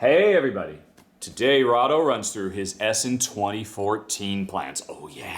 Hey everybody! Today Rahdo runs through his Essen 2014 plans. Oh yeah!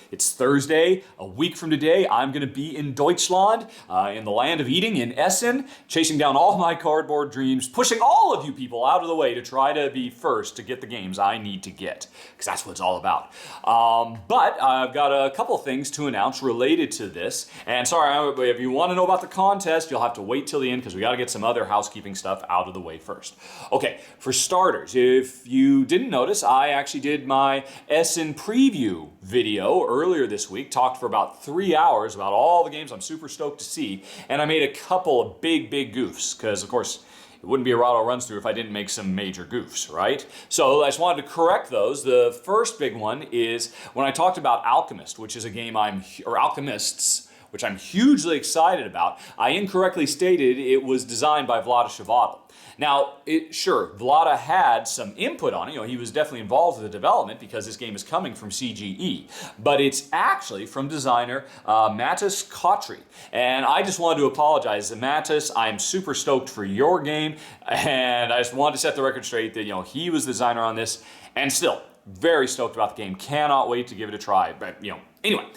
It's Thursday, a week from today. I'm going to be in Deutschland, in the land of eating in Essen, chasing down all my cardboard dreams, pushing all of you people out of the way to try to be first to get the games I need to get, because that's what it's all about. But I've got a couple things to announce related to this. And sorry, if you want to know about the contest, you'll have to wait till the end because we got to get some other housekeeping stuff out of the way first. Okay, for starters, if you didn't notice, I actually did my Essen preview video earlier this week, talked for about 3 hours about all the games I'm super stoked to see, and I made a couple of big goofs, because of course it wouldn't be a Rahdo runs through if I didn't make some major goofs, right? So I just wanted to correct those. The first big one is when I talked about Alchemist, which is a game Alchemists, which I'm hugely excited about, I incorrectly stated it was designed by Vlaada Chvátil. Now, Vlaada had some input on it. He was definitely involved with the development because this game is coming from CGE. But it's actually from designer Mattis Kotri. And I just wanted to apologize. Mattis, I'm super stoked for your game. And I just wanted to set the record straight that, he was the designer on this. And still, very stoked about the game. Cannot wait to give it a try. But, anyway.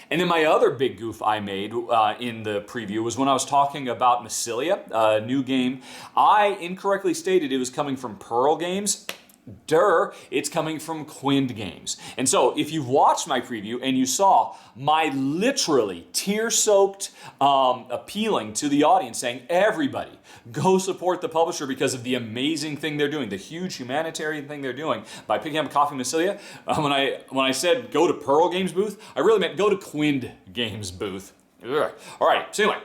And then my other big goof I made in the preview was when I was talking about Massilia, a new game. I incorrectly stated it was coming from Pearl Games. It's coming from Quind Games. And so if you've watched my preview and you saw my literally tear-soaked appealing to the audience saying, everybody, go support the publisher because of the amazing thing they're doing, the huge humanitarian thing they're doing by picking up a copy of Massilia. When I said go to Pearl Games booth, I really meant go to Quind Games booth. All right, so anyway,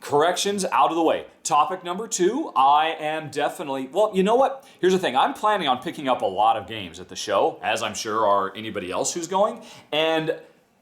corrections out of the way. Topic number 2, I am definitely, well, you know what? Here's the thing. I'm planning on picking up a lot of games at the show, as I'm sure are anybody else who's going, and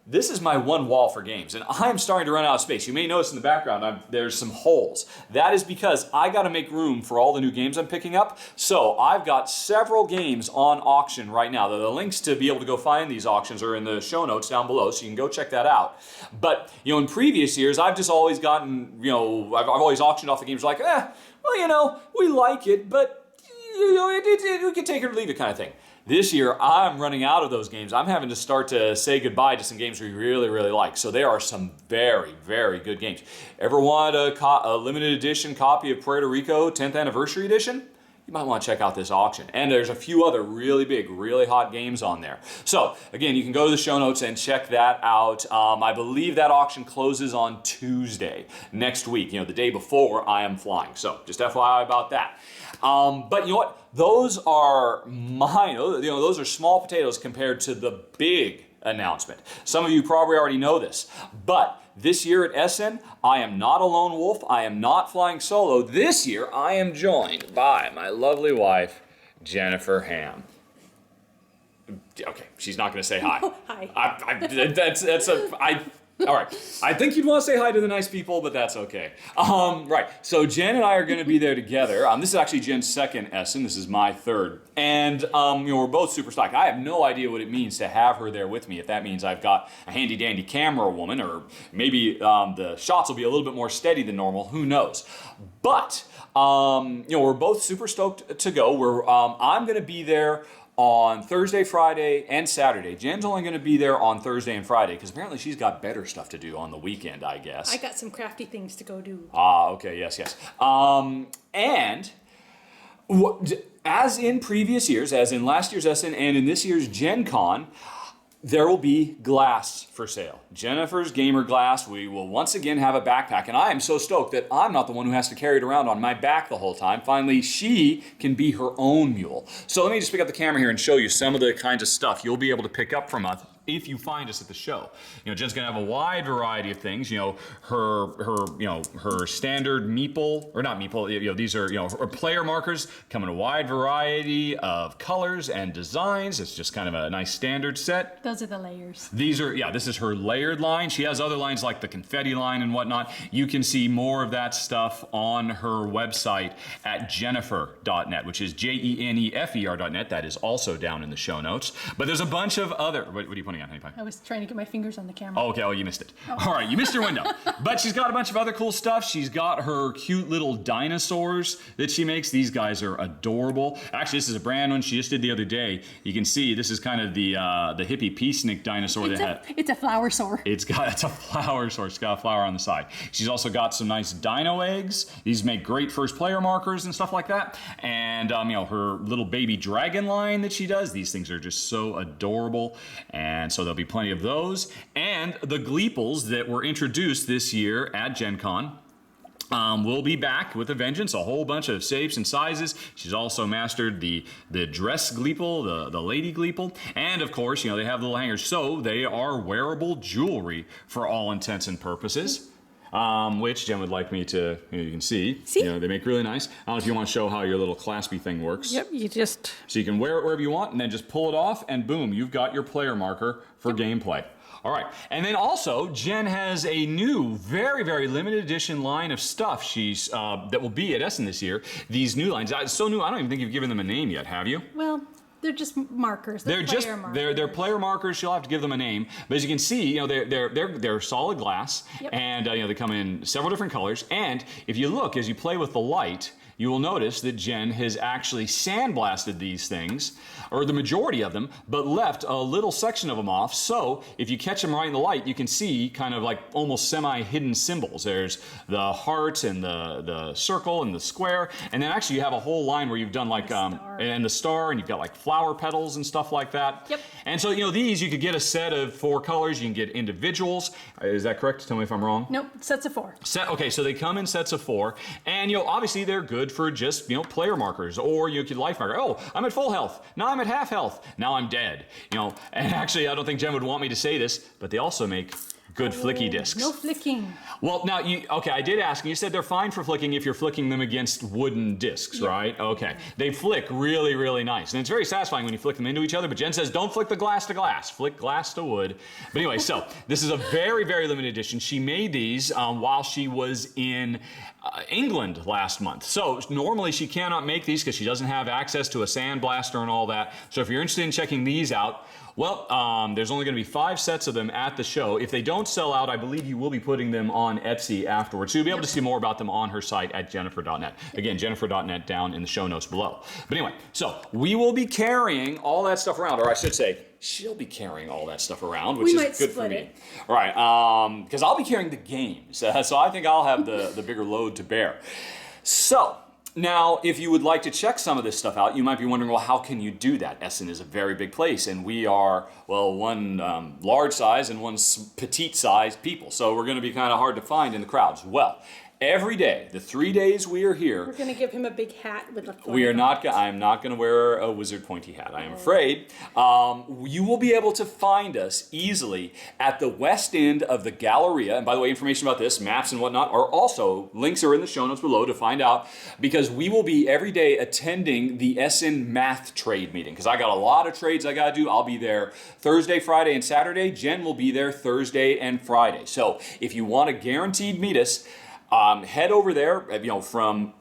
this is my one wall for games, and I'm starting to run out of space. You may notice in the background there's some holes. That is because I got to make room for all the new games I'm picking up. So I've got several games on auction right now. The links to be able to go find these auctions are in the show notes down below, so you can go check that out. But in previous years, I've just always gotten, I've always auctioned off the games like, we like it, but we can take it or leave it kind of thing. This year, I'm running out of those games. I'm having to start to say goodbye to some games we really like. So there are some very good games. Ever want a limited edition copy of Puerto Rico 10th Anniversary Edition? You might want to check out this auction. And there's a few other really big, really hot games on there. So, again, you can go to the show notes and check that out. I believe that auction closes on Tuesday next week, the day before I am flying. So, just FYI about that. But you know what? Those are those are small potatoes compared to the big announcement. Some of you probably already know this, but this year at Essen, I am not a lone wolf. I am not flying solo. This year, I am joined by my lovely wife, Jennifer Ham. Okay, she's not going to say hi. Oh, hi. All right. I think you'd want to say hi to the nice people, but that's okay. Right. So Jen and I are going to be there together. This is actually Jen's second Essen. This is my third. And we're both super stoked. I have no idea what it means to have her there with me. If that means I've got a handy dandy camera woman, or maybe the shots will be a little bit more steady than normal. Who knows? But we're both super stoked to go. I'm going to be there on Thursday, Friday, and Saturday. Jen's only going to be there on Thursday and Friday because apparently she's got better stuff to do on the weekend, I guess. I got some crafty things to go do. Okay, yes. And as in previous years, as in last year's Essen and in this year's Gen Con, there will be glass for sale. Jennifer's gamer glass. We will once again have a backpack, and I am so stoked that I'm not the one who has to carry it around on my back the whole time. Finally, she can be her own mule. So let me just pick up the camera here and show you some of the kinds of stuff you'll be able to pick up from us if you find us at the show. Jen's gonna have a wide variety of things. Her standard meeple, or not meeple, these are, her player markers come in a wide variety of colors and designs. It's just kind of a nice standard set. Those are the layers. This is her layered line. She has other lines like the confetti line and whatnot. You can see more of that stuff on her website at jennifer.net, which is JENEFER.net. That is also down in the show notes. But there's a bunch of other, what are you pointing doing, Anthony Pike? I was trying to get my fingers on the camera. Oh, okay. Oh, you missed it. All right, you missed your window. But she's got a bunch of other cool stuff. She's got her cute little dinosaurs that she makes. These guys are adorable. Actually, this is a brand one she just did the other day. You can see this is kind of the hippie peacenik dinosaur It's a flower sore. It's a flower source. It's got a flower on the side. She's also got some nice dino eggs. These make great first player markers and stuff like that. And her little baby dragon line that she does. These things are just so adorable. And so there'll be plenty of those. And the Gleeples that were introduced this year at Gen Con. We'll be back with a vengeance, a whole bunch of shapes and sizes. She's also mastered the dress Gleeple, the lady Gleeple, and of course, they have little hangers. So they are wearable jewelry for all intents and purposes. Which Jen would like me to, you can see. They make really nice. I don't know if you want to show how your little claspy thing works. Yep, you just... So you can wear it wherever you want and then just pull it off and boom, you've got your player marker for gameplay. All right, and then also Jen has a new, very, very limited edition line of stuff that will be at Essen this year. These new lines, it's so new, I don't even think you've given them a name yet, have you? Well, they're just markers. They're player markers. She'll have to give them a name, but as you can see, they're solid glass, and they come in several different colors. And if you look as you play with the light, you will notice that Jen has actually sandblasted these things, or the majority of them, but left a little section of them off. So if you catch them right in the light, you can see kind of like almost semi-hidden symbols. There's the heart and the circle and the square, and then actually you have a whole line where you've done like and the star, and you've got like flower petals and stuff like that. Yep. And so these you could get a set of 4 colors. You can get individuals. Is that correct? Tell me if I'm wrong. Nope, sets of 4. Okay, so they come in sets of 4, and obviously they're good for just player markers, or you could life marker. Oh, I'm at full health. Now I'm at half health. Now I'm dead. And actually, I don't think Jen would want me to say this, but they also make good flicky discs. No flicking. Well, now I did ask, and you said they're fine for flicking if you're flicking them against wooden discs, right? Okay. They flick really, really nice, and it's very satisfying when you flick them into each other. But Jen says, don't flick the glass to glass. Flick glass to wood. But anyway, so this is a very, very limited edition. She made these while she was in England last month. So normally she cannot make these because she doesn't have access to a sandblaster and all that. So if you're interested in checking these out, well, there's only going to be 5 sets of them at the show. If they don't sell out, I believe you will be putting them on Etsy afterwards. So you'll be able to see more about them on her site at jennifer.net. Again, jennifer.net down in the show notes below. But anyway, so we will be carrying all that stuff around, or I should say, she'll be carrying all that stuff around, which is good for me. All right, because I'll be carrying the games. So I think I'll have the bigger load to bear. So, now, if you would like to check some of this stuff out, you might be wondering, well, how can you do that? Essen is a very big place, and we are, well, one large size and one petite size people. So we're going to be kind of hard to find in the crowds. Well, every day, the 3 days we are here, we're going to give him a big hat with a pointy we are not. I'm not going to wear a wizard pointy hat. I am afraid. You will be able to find us easily at the west end of the Galleria. And by the way, information about this, maps and whatnot, are also links are in the show notes below to find out. Because we will be every day attending the Essen math trade meeting. Because I got a lot of trades I got to do. I'll be there Thursday, Friday, and Saturday. Jen will be there Thursday and Friday. So if you want to guaranteed meet us, head over there, from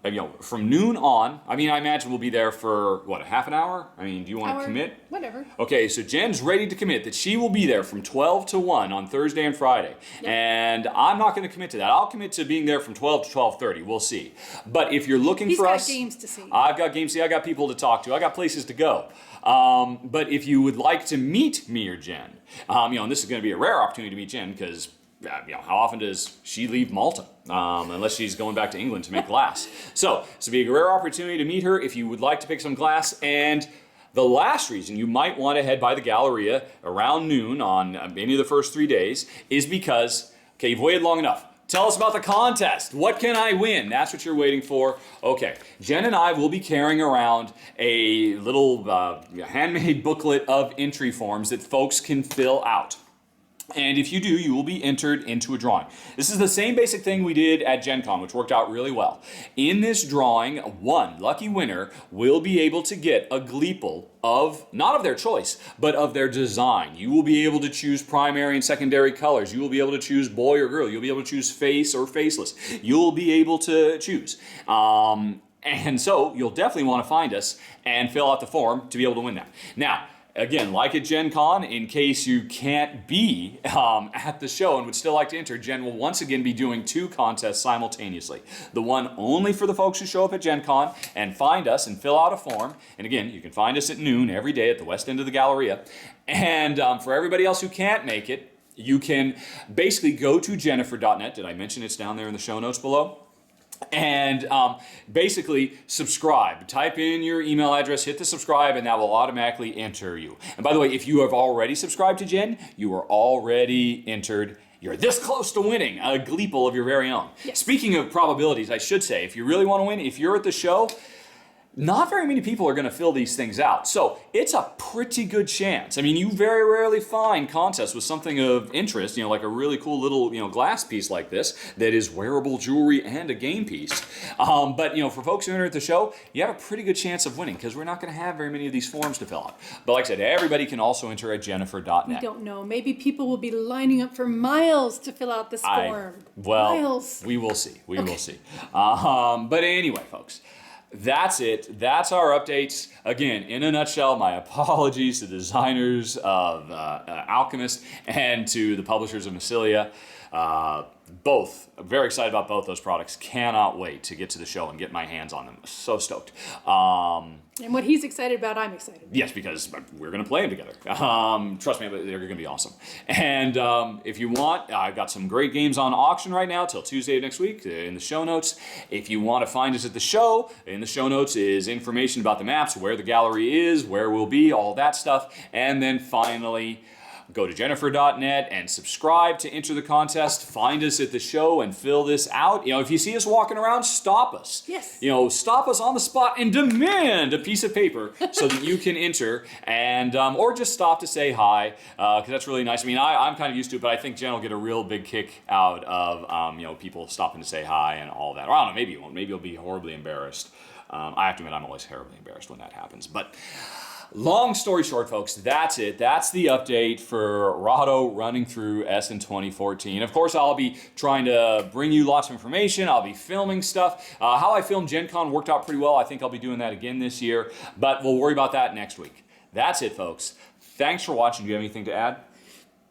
noon on. I imagine we'll be there for, what, a half an hour? Do you want to commit? Whatever. Okay, so Jen's ready to commit that she will be there from 12 to 1 on Thursday and Friday. Yep. And I'm not going to commit to that. I'll commit to being there from 12 to 12:30. We'll see. But if you're looking for us... He's got games to see. I've got games to see. I got people to talk to. I got places to go. But if you would like to meet me or Jen, and this is going to be a rare opportunity to meet Jen because... how often does she leave Malta? Unless she's going back to England to make glass. So this would be a rare opportunity to meet her if you would like to pick some glass. And the last reason you might want to head by the Galleria around noon on any of the first 3 days is because, okay, you've waited long enough. Tell us about the contest. What can I win? That's what you're waiting for. Okay, Jen and I will be carrying around a little handmade booklet of entry forms that folks can fill out. And if you do, you will be entered into a drawing. This is the same basic thing we did at Gen Con, which worked out really well. In this drawing, one lucky winner will be able to get a Gleeple of, not of their choice, but of their design. You will be able to choose primary and secondary colors. You will be able to choose boy or girl. You'll be able to choose face or faceless. You'll be able to choose. And so you'll definitely want to find us and fill out the form to be able to win that. Now, Again, like at Gen Con, in case you can't be at the show and would still like to enter, Jen will once again be doing 2 contests simultaneously. The one only for the folks who show up at Gen Con and find us and fill out a form. And again, you can find us at noon every day at the west end of the Galleria. And for everybody else who can't make it, you can basically go to jennifer.net. Did I mention it's down there in the show notes below? And basically subscribe. Type in your email address, hit the subscribe, and that will automatically enter you. And by the way, if you have already subscribed to Jen, you are already entered. You're this close to winning a Gleeple of your very own. Yes. Speaking of probabilities, I should say, if you really want to win, if you're at the show, not very many people are going to fill these things out. So it's a pretty good chance. I mean, you very rarely find contests with something of interest, like a really cool little, glass piece like this that is wearable jewelry and a game piece. But, for folks who enter at the show, you have a pretty good chance of winning because we're not going to have very many of these forms to fill out. But like I said, everybody can also enter at jennifer.net. We don't know. Maybe people will be lining up for miles to fill out this form. Miles. We will see. We will see. But anyway, folks. That's it. That's our updates. Again, in a nutshell, my apologies to the designers of Alchemist and to the publishers of Massilia. Both. I'm very excited about both those products. Cannot wait to get to the show and get my hands on them. So stoked. And what he's excited about, I'm excited. Yes, because we're going to play them together. Trust me, they're going to be awesome. And if you want, I've got some great games on auction right now till Tuesday of next week in the show notes. If you want to find us at the show, in the show notes is information about the maps, where the gallery is, where we'll be, all that stuff. And then finally, go to jennifer.net and subscribe to enter the contest. Find us at the show and fill this out. If you see us walking around, stop us. Yes. Stop us on the spot and demand a piece of paper so that you can enter, and or just stop to say hi, because that's really nice. I mean, I'm kind of used to it, but I think Jen will get a real big kick out of people stopping to say hi and all that. Or I don't know, maybe you won't. Maybe you'll be horribly embarrassed. I have to admit, I'm always terribly embarrassed when that happens, but. Long story short, folks, that's it. That's the update for Rahdo running through Essen 2014. Of course, I'll be trying to bring you lots of information. I'll be filming stuff. How I filmed Gen Con worked out pretty well. I think I'll be doing that again this year, but we'll worry about that next week. That's it, folks. Thanks for watching. Do you have anything to add?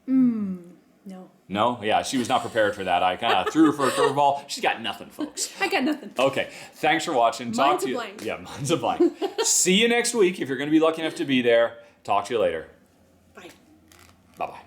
No. No? Yeah, she was not prepared for that. I kind of threw her for a curveball. She's got nothing, folks. I got nothing. Okay, thanks for watching. Mine's a blank. Yeah, mine's a blank. See you next week if you're going to be lucky enough to be there. Talk to you later. Bye. Bye-bye.